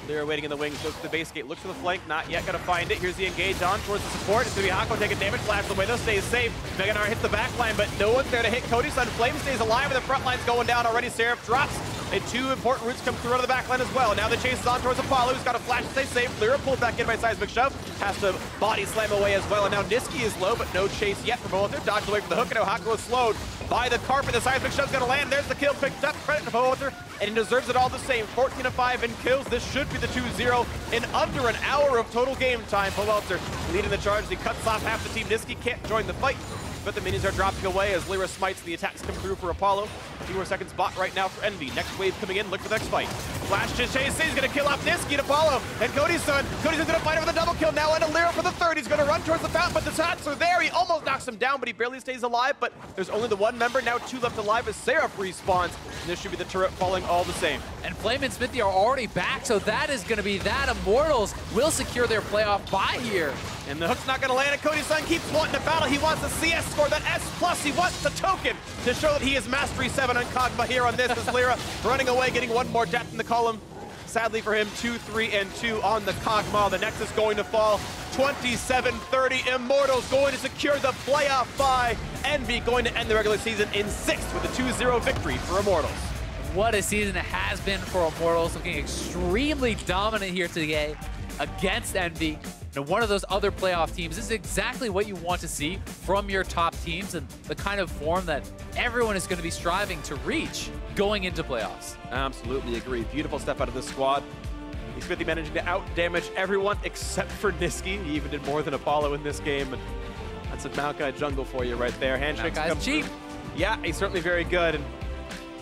Lyra waiting in the wings, goes to the base gate, looks for the flank, not yet gonna find it. Here's the engage on towards the support. It's gonna be Hako taking damage, flash away, though stays safe. Mega Gnar hits the back line, but no one's there to hit Cody Sun. Flame stays alive, and the front line's going down already. Seraph drops, and 2 important roots come through out of the back line as well. Now the chase is on towards Apollo, who's got a flash to stay safe. Lyra pulled back in by Seismic Shove, has to body slam away as well, and now Nisqy is low, but no chase yet for Bohother. Dodged away from the hook, and now Hako is slowed by the carpet. The Seismic Shove's gonna land. There's the kill picked up. Credit to Bohother, and he deserves it all the same. 14-5 in kills. This should be the 2-0 in under an hour of total game time. Bohother leading the charge. He cuts off half the team. Nisqy can't join the fight, but the minions are dropping away as Lyra smites. The attacks come through for Apollo. 2 more seconds bot right now for Envy. Next wave coming in. Look for the next fight. Flash to chase. He's going to kill off Nisqy and Apollo. And Cody's son. Cody's going to fight over the double kill now. And a Lyra for the third. He's going to run towards the fountain, but the shots are there. He almost knocks him down, but he barely stays alive. But there's only the 1 member. Now 2 left alive as Seraph respawns. And this should be the turret falling all the same. And Flame and Smithy are already back, so that is going to be that. Immortals will secure their playoff bye here. And the hook's not going to land, and Cody's son keeps wanting to battle. He wants the CS score, that S+. He wants the token to show that he is Mastery 7 on Kog'Maw here on this. As Lyra running away, getting 1 more death in the column. Sadly for him, 2, 3, and 2 on the Kog'Maw. The Nexus going to fall 27-30. Immortals going to secure the playoff bye. Envy going to end the regular season in 6th with a 2-0 victory for Immortals. What a season it has been for Immortals, looking extremely dominant here today against Envy. And one of those other playoff teams. This is exactly what you want to see from your top teams and the kind of form that everyone is going to be striving to reach going into playoffs. Absolutely agree. Beautiful step out of this squad. Smithy managing to out-damage everyone except for Nisqy. He even did more than Apollo in this game. And that's a Maokai jungle for you right there. Handshakes come cheap. Yeah, he's certainly very good.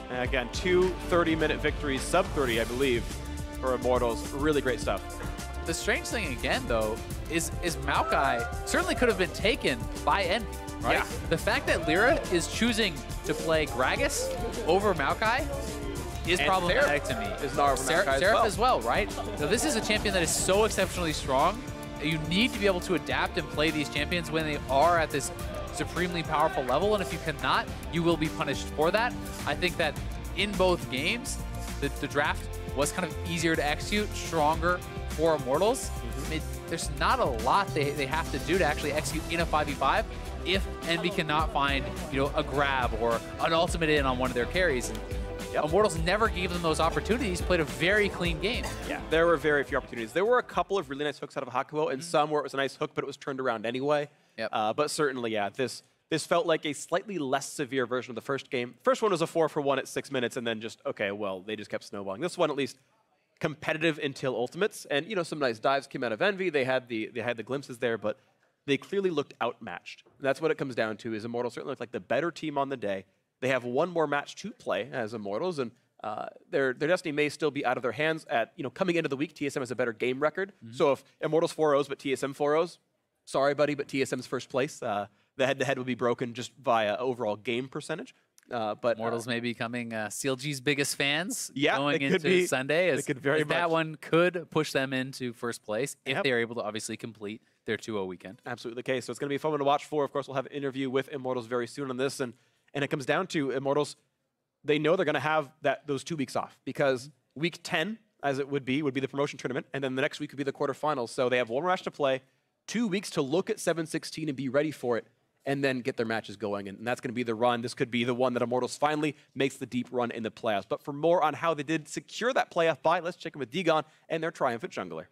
And again, 2 30-minute victories, sub-30, I believe, for Immortals. Really great stuff. The strange thing again, though, is Maokai certainly could have been taken by Envy, right? Yeah. The fact that Lyra is choosing to play Gragas over Maokai is And problematic to me. is not over Maokai Seraph as well. right? So this is a champion that is so exceptionally strong. You need to be able to adapt and play these champions when they are at this supremely powerful level, and if you cannot, you will be punished for that. I think that in both games, the draft was kind of easier to execute, stronger for Immortals. There's not a lot they have to do to actually execute in a 5v5 if Envy cannot find, a grab or an ultimate in on one of their carries. And Immortals never gave them those opportunities, played a very clean game. Yeah, there were very few opportunities. There were a couple of really nice hooks out of Hakuo, and some where it was a nice hook, but it was turned around anyway. Yep. But certainly, yeah, this felt like a slightly less severe version of the first game. First one was a 4-for-1 at 6 minutes, and then just, okay, well, they just kept snowballing. This one, at least, competitive until ultimates, and some nice dives came out of Envy. They had the glimpses there, but they clearly looked outmatched. And that's what it comes down to. Is Immortals certainly looked like the better team on the day. They have 1 more match to play as Immortals, and their destiny may still be out of their hands. At coming into the week, TSM has a better game record. So if Immortals 4-0s but TSM 4-0s, sorry buddy, but TSM's first place. The head-to-head will be broken just via overall game percentage. But Immortals may be becoming CLG's biggest fans Yeah, going they could into be. Sunday. They could very that much. one could push them into first place if Yep. they're able to obviously complete their 2-0 weekend. Absolutely the case. So it's going to be a fun one to watch for. Of course, we'll have an interview with Immortals very soon on this. And it comes down to Immortals, they know they're going to have those 2 weeks off because week 10, as it would be the promotion tournament. And then the next week would be the quarterfinals. So they have 1 match to play, 2 weeks to look at 7-16 and be ready for it, and then get their matches going. And that's going to be the run. This could be the one that Immortals finally makes the deep run in the playoffs. But for more on how they did secure that playoff bye, let's check in with Degon and their triumphant jungler.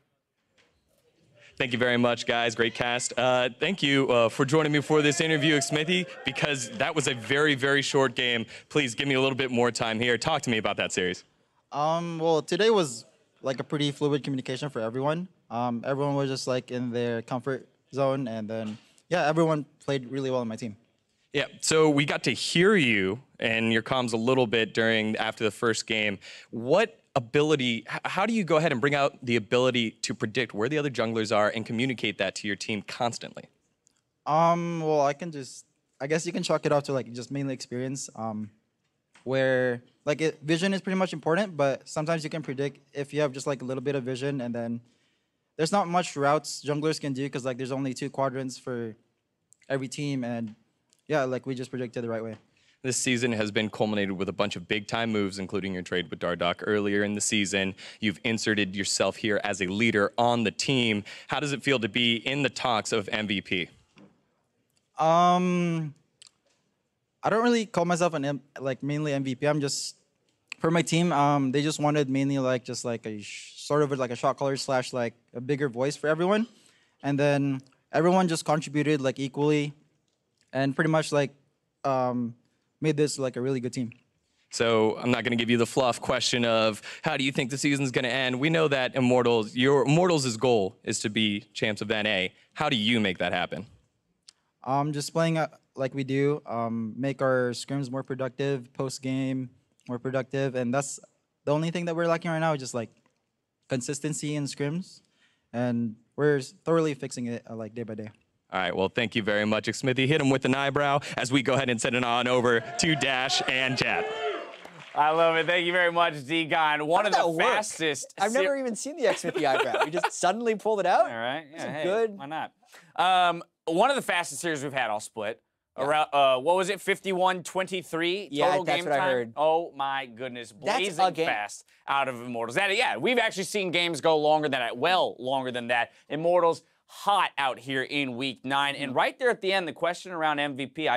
Thank you very much, guys. Great cast. Thank you for joining me for this interview, Smithy, because that was a very, very short game. Please give me a little bit more time here. Talk to me about that series. Well, today was like a pretty fluid communication for everyone. Everyone was just like in their comfort zone, and then yeah, everyone played really well on my team. Yeah, so we got to hear you and your comms a little bit after the first game. What ability, how do you go ahead and bring out the ability to predict where the other junglers are and communicate that to your team constantly? Well, I guess you can chalk it off to like just mainly experience, where vision is pretty much important, but sometimes you can predict if you have just like a little bit of vision, and then there's not much routes junglers can do because like there's only 2 quadrants for every team, and yeah, like we just predicted the right way. This season has been culminated with a bunch of big-time moves, including your trade with Dardoch earlier in the season. You've inserted yourself here as a leader on the team. How does it feel to be in the talks of MVP? I don't really call myself like mainly MVP. I'm just for my team. They just wanted mainly like just like a sort of like a shot caller / like a bigger voice for everyone, and then everyone just contributed like equally, and pretty much like made this like a really good team. So I'm not going to give you the fluff question of how do you think the season's going to end. We know that Immortals' goal is to be champs of NA. How do you make that happen? Just playing like we do, make our scrims more productive, post game more productive, and that's the only thing that we're lacking right now. Just like consistency in scrims, and we're thoroughly fixing it like day by day. All right, well, thank you very much, Smithy. Hit him with an eyebrow as we go ahead and send it on over to Dash and Chad. I love it. Thank you very much, Zigon. One of the fastest. I've never even seen the Xmithy eyebrow. You just suddenly pulled it out. All right. Yeah, hey, good. Why not? One of the fastest series we've had all split. Yeah. Around, what was it, 51-23 yeah, total that's game what time? I heard. Oh, my goodness. That's Blazing fast out of Immortals. Yeah, we've actually seen games go longer than that, well longer than that. Immortals hot out here in week 9. And right there at the end, the question around MVP,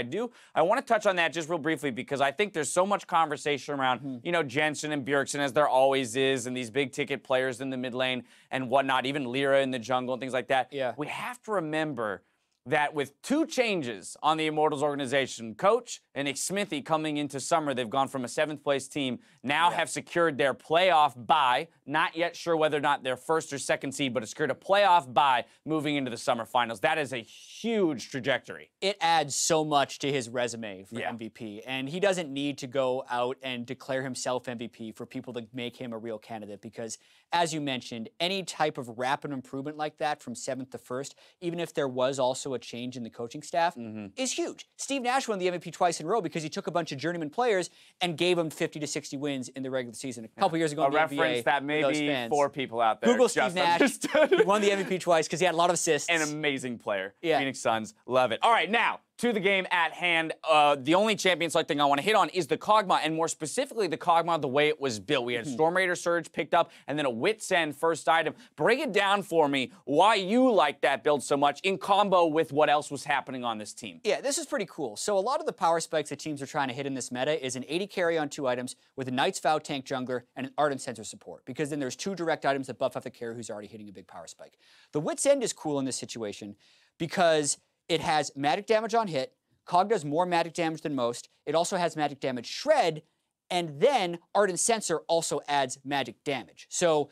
I want to touch on that just real briefly because I think there's so much conversation around, you know, Jensen and Bjergsen, as there always is, and these big ticket players in the mid lane and whatnot, even Lyra in the jungle and things like that. Yeah. We have to remember that with 2 changes on the Immortals organization, Coach and Xmithy coming into summer, they've gone from a 7th place team, now have secured their playoff bye, not yet sure whether or not they're 1st or 2nd seed, but have secured a playoff bye moving into the summer finals. That is a huge trajectory. It adds so much to his resume for MVP, and he doesn't need to go out and declare himself MVP for people to make him a real candidate because, as you mentioned, any type of rapid improvement like that from 7th to 1st, even if there was also a change in the coaching staff, is huge. Steve Nash won the MVP twice in a row because he took a bunch of journeyman players and gave them 50 to 60 wins in the regular season. A couple years ago in the reference NBA, that maybe 4 people out there Google just Steve Nash. understood. He won the MVP twice because he had a lot of assists. An amazing player. Yeah. Phoenix Suns, love it. All right, now, to the game at hand. The only champion select thing I want to hit on is the Kog'Maw, and more specifically the Kog'Maw, the way it was built. We had Storm Raider Surge picked up, and then a Wit's End first item. Break it down for me why you like that build so much in combo with what else was happening on this team. Yeah, this is pretty cool. So a lot of the power spikes that teams are trying to hit in this meta is an 80 carry on 2 items with a Knight's Vow tank jungler and an Ardent Sensor support, because then there's 2 direct items that buff up the carry who's already hitting a big power spike. The Wit's End is cool in this situation because it has magic damage on hit. Cog does more magic damage than most. It also has magic damage shred, and then Ardent Sensor also adds magic damage. So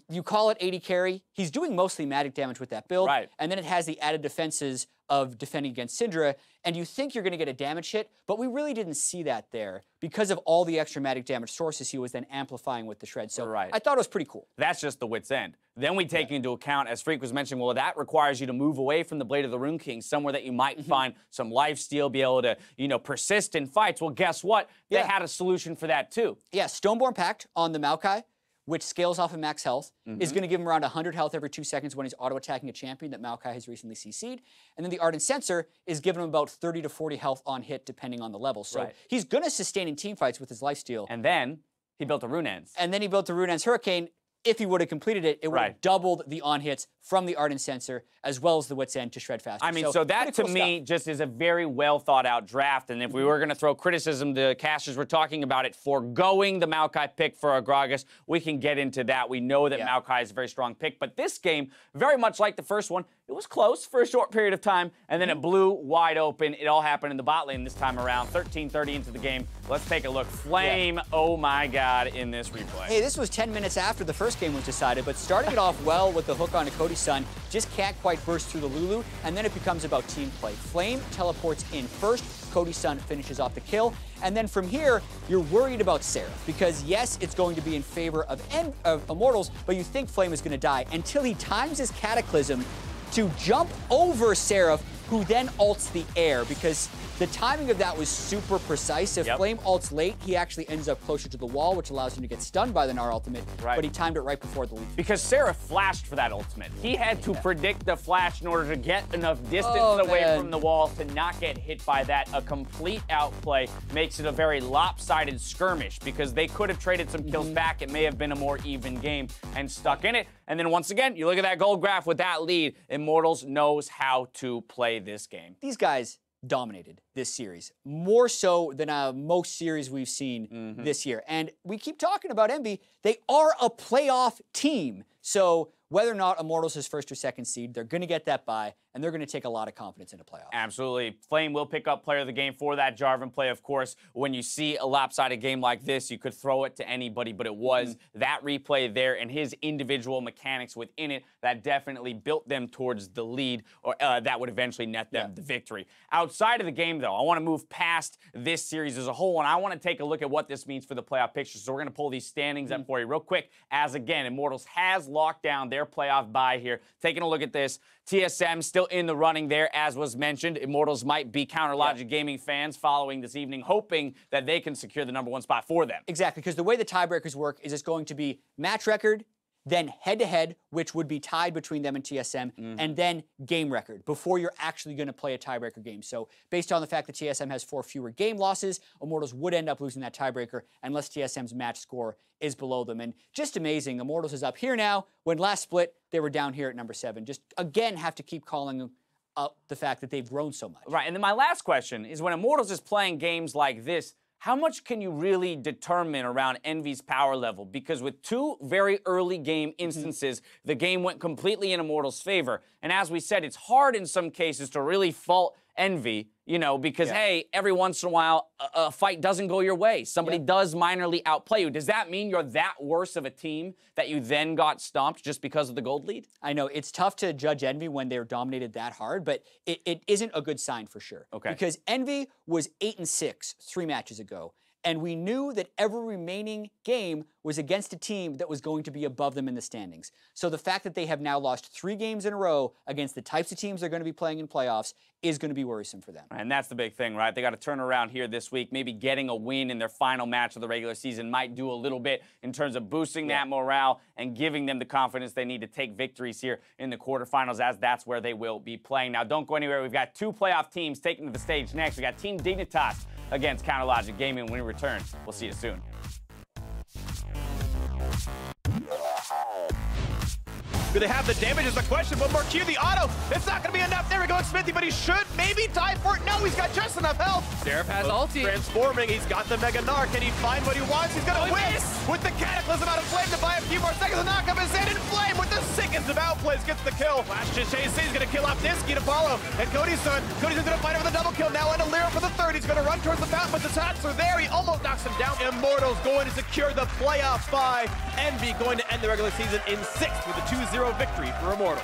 you call it 80 carry. He's doing mostly magic damage with that build. Right. And then it has the added defenses of defending against Syndra, and you think you're going to get a damage hit, but we really didn't see that there because of all the extra magic damage sources he was then amplifying with the shred. So I thought it was pretty cool. That's just the Wit's End. Then we take into account, as Freak was mentioning, well, that requires you to move away from the Blade of the Rune King, somewhere that you might find some lifesteal, be able to, you know, persist in fights. Well, guess what? They had a solution for that too. Yeah, Stoneborn Pact on the Maokai, which scales off of max health, is going to give him around 100 health every 2 seconds when he's auto-attacking a champion that Maokai has recently CC'd. And then the Ardent Sensor is giving him about 30 to 40 health on hit, depending on the level. So he's going to sustain in team fights with his lifesteal. And then he built a Rune Ends. And then he built the Rune Ends Hurricane. If he would have completed it, it would have doubled the on-hits from the Ardent Sensor as well as the Wit's End to shred faster. I mean, so that to me just is a very well-thought-out draft. And if we were going to throw criticism, the casters were talking about it, foregoing the Maokai pick for Agragas, we can get into that. We know that Maokai is a very strong pick. But this game, very much like the first one, it was close for a short period of time, and then it blew wide open. It all happened in the bot lane this time around. 13:30 into the game. Let's take a look. Flame, oh my God, in this replay. Hey, this was 10 minutes after the first game was decided, but starting it off well with the hook on Cody Sun, just can't quite burst through the Lulu, and then it becomes about team play. Flame teleports in first, Cody Sun finishes off the kill, and then from here, you're worried about Seraph, because yes, it's going to be in favor of Immortals, but you think Flame is going to die until he times his Cataclysm to jump over Seraph who then ults the air because the timing of that was super precise. If Flame ults late, he actually ends up closer to the wall, which allows him to get stunned by the Gnar ultimate, but he timed it right before the lead. Because Seraph flashed for that ultimate. He had to predict the flash in order to get enough distance away from the wall to not get hit by that. A complete outplay makes it a very lopsided skirmish because they could have traded some kills back. It may have been a more even game and stuck in it. And then once again, you look at that gold graph with that lead, Immortals knows how to play this game. These guys dominated this series, more so than most series we've seen this year. And we keep talking about Envy. They are a playoff team. So whether or not Immortals is first or second seed, they're going to get that bye, and they're going to take a lot of confidence into playoffs. Absolutely. Flame will pick up player of the game for that Jarvan play, of course. When you see a lopsided game like this, you could throw it to anybody, but it was that replay there and his individual mechanics within it that definitely built them towards the lead, or that would eventually net them the victory. Outside of the game, though, I want to move past this series as a whole, and I want to take a look at what this means for the playoff picture. So we're going to pull these standings up for you real quick, as again, Immortals has locked down their playoff bye here. Taking a look at this, TSM still in the running there, as was mentioned. Immortals might be Counter Logic Gaming fans following this evening, hoping that they can secure the #1 spot for them. Exactly, because the way the tiebreakers work is it's going to be match record, then head-to-head, which would be tied between them and TSM, and then game record before you're actually going to play a tiebreaker game. So based on the fact that TSM has 4 fewer game losses, Immortals would end up losing that tiebreaker unless TSM's match score is below them. And just amazing, Immortals is up here now, when last split, they were down here at #7. Just, again, have to keep calling out the fact that they've grown so much. Right, and then my last question is, when Immortals is playing games like this, how much can you really determine around Envy's power level? Because with 2 very early game instances, the game went completely in Immortals' favor. And as we said, it's hard in some cases to really fault Envy, you know, because, hey, every once in a while, a fight doesn't go your way. Somebody does minorly outplay you. Does that mean you're that worse of a team that you then got stomped just because of the gold lead? I know, it's tough to judge Envy when they're dominated that hard, but it isn't a good sign for sure. Okay. Because Envy was 8-6 3 matches ago. And we knew that every remaining game was against a team that was going to be above them in the standings. So the fact that they have now lost 3 games in a row against the types of teams they're going to be playing in playoffs is going to be worrisome for them. And that's the big thing, right? They got to turn around here this week. Maybe getting a win in their final match of the regular season might do a little bit in terms of boosting that morale and giving them the confidence they need to take victories here in the quarterfinals, as that's where they will be playing. Now, don't go anywhere. We've got 2 playoff teams taking to the stage next. We got Team Dignitas against Counter Logic Gaming. When we return, we'll see you soon. Do they have the damage is the question, but Marquis the auto, it's not going to be enough. There we go, Smithy, but he should maybe tie for it. No, he's got just enough health. Seraph has ulti. Transforming, he's got the Mega Gnar. Can he find what he wants? He's going to win with the Cataclysm out of Flame to buy a few more seconds. The knockup is in, and Flame with the sickest of outplays gets the kill. Flash to chase, he's going to kill off Nisqy to follow, and Cody's going to fight over the double kill now, and a Lyra for the third. He's going to run towards the fountain, but the attacks are there. He almost knocks him down. Immortals going to secure the playoff bye. Envy going to end the regular season in 6th with a 2-0 victory for Immortals.